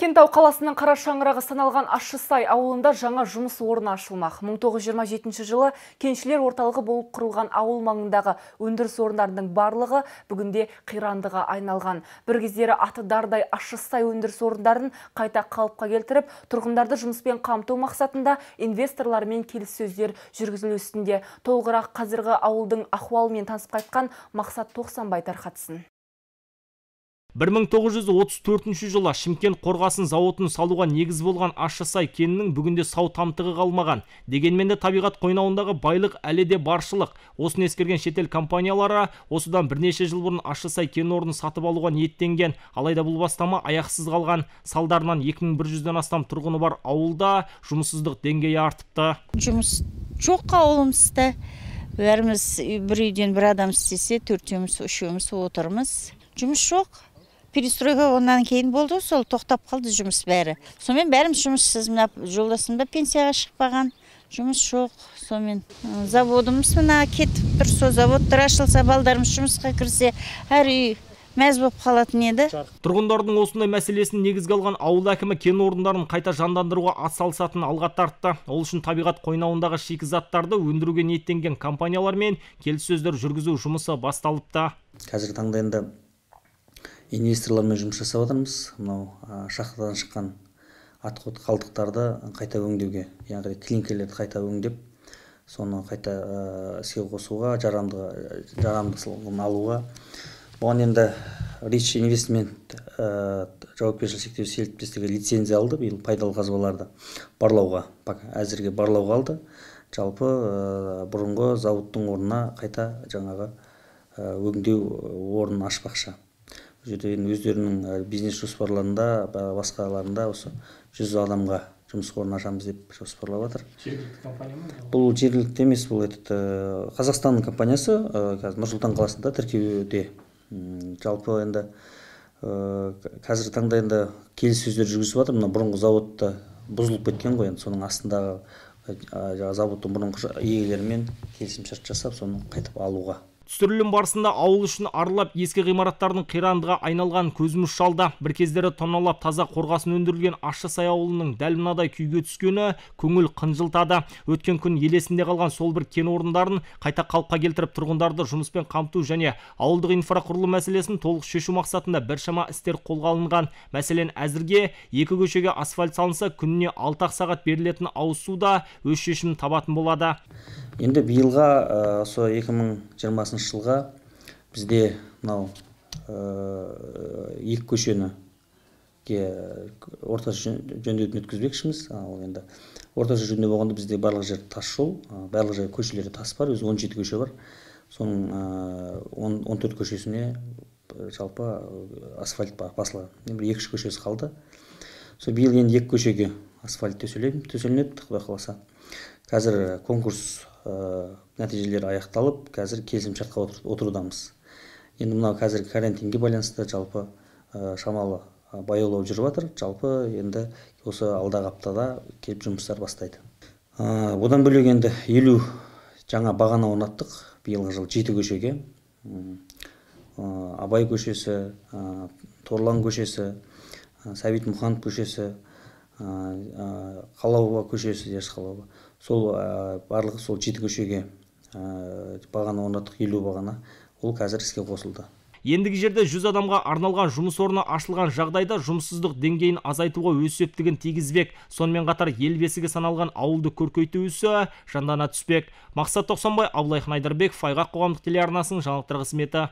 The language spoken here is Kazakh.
Кентау қаласының қара шаңырағы саналған Ащысай ауылында жаңа жұмыс орны ашылмақ. 1927 жылы кеншілер орталығы болып құрылған ауыл маңындағы өндіріс орындарының барлығы бүгінде қирандыға айналған. Bir кездері аты дардай Ащысай өндіріс орындарын қайта қалыпқа келтіріп, тұрғындарды жұмыспен қамту мақсатында инвесторлармен келіссөздер жүргізілу үстінде. Толығырақ қазіргі ауылдың ахуалымен танысып қайтқан Мақсат Тоқсанбай тарқатсын. 1934 жылы Шымкент қорғасын зауытын салуға негіз болған Ащысай кенінің бүгінде сау тамтығы қалмаған. Дегенмен де табиғат қойнауындағы байлық әлі де баршылық. Осыны ескерген шетел компаниялары осыдан бірнеше жыл бұрын Ащысай кен орнын сатып алуға ниеттенген. Алайда бұл бастама аяқсыз қалған. Салдарынан 2100-ден астам тұрғыны бар ауылда жұмыссыздық деңгейі артыпты. Жұмыс жоқ ауылымызда. Бәріміз бір үйден бір адам істесе, төртеуміз, үшеуміз отырмыз. Жұмыс жоқ. Перестройға ондан кейін болды, сол тоқтап қалды жұмыс бәрі. Сонымен бәріміз жұмыссыз, жолдасым да пенсияға шықпаған, жұмыс жоқ. Сонымен заводымыз мына кетіп тұр, сол заводтар ашылса, балдарымыз жұмысқа кірсе, әр үй мәз болып қалатын еді. Тұрғындардың осындай мәселесін негізге алған ауыл әкімі кен орындарын қайта жандандыруға атсалысатынын алға тартты. Ол үшін табиғат қойнауындағы шикізаттарды өндіруге ниеттенген компаниялармен келіссөздер жүргізу жұмысы басталыпты. Қазіргі таңда енді инвесторлармен жұмыс жасап отырмыз. Мынау шахтадан шыққан отход қалдықтарды қайта өңдеуге, яғни клинкерлерді қайта өңдеп, соны қайта іске қосуға, жарамдылығын алуға. Бұған енді Rich Investment жауапкершілігі шектеулі серіктестігі лицензия алды, биыл пайдалы қазбаларды барлауға, әзірге барлауға алды. Жалпы бұрынғы зауыттың орнына қайта жаңағы өңдеу орнын ашпақшы. Өздерінің бизнес жоспарларында, басқаларында осы 100 адамға жұмыс орнын ашамыз деп жоспарлап жатыр. Жергілікті компания ма? Бұл жергілікті емес, бұл Қазақстанның компаниясы Нұр-Сұлтан қаласында тіркеуде. Жалпы енді қазіргі таңда енді келіссөздер жүргізіп жатыр. Мына бұрынғы заводта бұзылып кеткен ғой, енді соның астындағы заводтың бұрынғы иелерімен келісімшарт жасап, соны қайтып алуға. Түсірілім барысында ауыл үшін арылап ескі ғимараттардың қирандыға айналған көзіміз шалды. Бір кездері тонналап таза қорғасын өндірілген Ащысай ауылының дәл мынадай күйге түскені көңіл қынжылтады. Өткен күн елесінде қалған сол бір кен орындарын қайта қалыпқа келтіріп, тұрғындарды жұмыспен қамту және ауылдық инфрақұрылым мәселесін толық шешу мақсатында біршама істер қолға алынған. Мәселен, әзірге 2 көшеге асфальт салынса, күніне 6 сағат берілетін ауыз су да өз шешімін табатын болады. Енді биылға, осы 2020 жылға бізде мынау 2 көшені орташа жөндеуден өткізбекшіміз. Енді орташа жөндеу болғанда бізде барлық жер тас жол, барлық жер көшелерде тас бар, 17 көше бар. Соның 14 көшесіне жалпы асфальт басылған. Бір 2 көшесі қалды. Сол биыл енді 2 көшеге асфальт төселінеді, Құдай қаласа. Қазір конкурс нәтижелері аяқталып, қазір келісімшартқа отырудамыз. Енді мынау қазір карантинге байланысты жалпы шамалы баяулау жүріп жатыр. Жалпы енді осы алдағы аптада келіп жұмыстар бастайды. Одан бөлек енді 50 жаңа бағана орнаттық. Биылғы жыл 7 көшеге. Абай көшесі, Торлан көшесі, Сәбит Мұханов көшесі, Қалауова көшесі, Қалауова. Сол барлығы сол 7 көшеге бағана орнаттық, 50 бағана. Ол қазір іске қосылды. Ендігі жерде 100 адамға арналған жұмыс орны ашылған жағдайда жұмыссыздық деңгейін азайтуға өз септігін тигізбек. Сонымен қатар ел бесігі саналған ауылды көркейту ісі жандана түспек. Мақсат Тоқсанбай, Абылайхан Айдарбеков, Айғақ қоғамдық телеарнасының жаңалықтар қызметі.